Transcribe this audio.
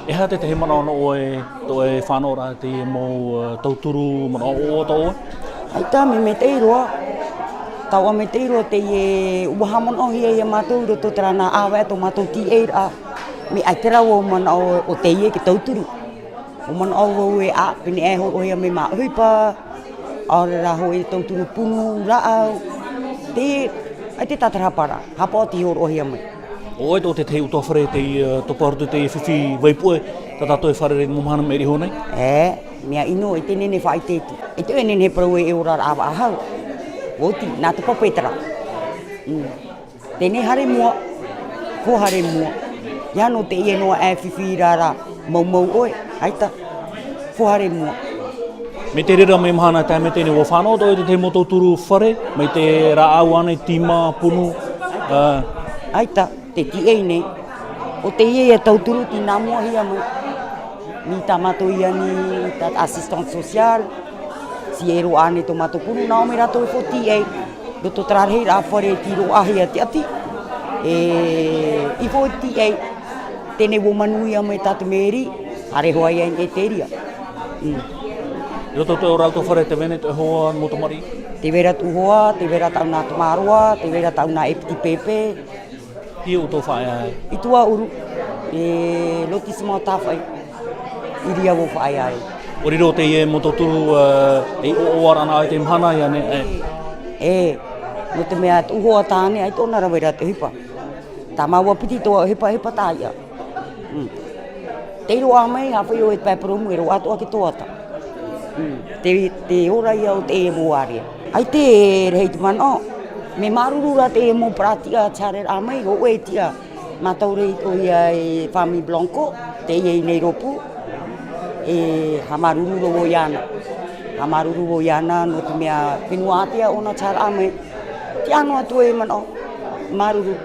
E hea te he mana ono oe, to e whanau rā te mō tauturu mana o to oe? Ai tā me te iroa. Tau a me te iroa te e uahamon o hia ia mātou roto tera nā awa ato mātou ti e ra. Me ai tera o mana o te ie ke tauturu. O mana o e a pene e ho o hia me mā huipa. Aore ra ho e tauturu punu ra au. Te, ai te tatarapara. Hapa o ti horo o hia mai. O e tō te utoa whare te toparotu te whiwhi waipue, ta tato e whare mo mahana me riho nei? Mea ino e te nene whai tēti. E te nene parau e ora awa ahau. Oti, nā te papetara. Tēnei hare mua, ko hare mua. Ia no te ie noa e whiwhi rara mau oe, haita, ko hare mua. Me te rira me mahana tā me tēne o whanau tō e te mo tauturu whare, me te rā au ane, tīma, punu. Haita, te ti ei nei. O te ie e tauturu ti nā mua hia mai. Mi tā mātou ia ni tā assistant social. Si e ro ane tō mātou punu, nā o me rato e fo ti ei. Roto trarhei rā whare ti ro ahia te ati. I fo ti ei. Tēne wo manuia mai tātu meri, hare hoa ia e te ria. Roto tō rau tō whare te vene te hoa mo mari? Te vera tu hoa, te vera tau nā tumaroa, te vera tau nā epiti pepe. Hia o tō whae ai? I tua uru, lotisima o tāwhai. I ria wo whae ai. O riro te ie mo tauturu e o arana ai te mhana ia ne? No te mea uhoa tāne, ai tōna rawera te hipa. Tā maua piti tō hipa tā ia. Te iro a mai, hawhai o e pēparomu, e ro atoa ki tōata. Te ora ia o te e moaria. Ai te rei te mana, me marurura te e mo pratia tare a mai, o e tia. Mātau rei o ia e Whami Blanco, te e nei ropu, e hamaruru o iana. Hamaruru o iana, no te mea whenua atia o na tara a mai. Te anu atu e mana, maruru.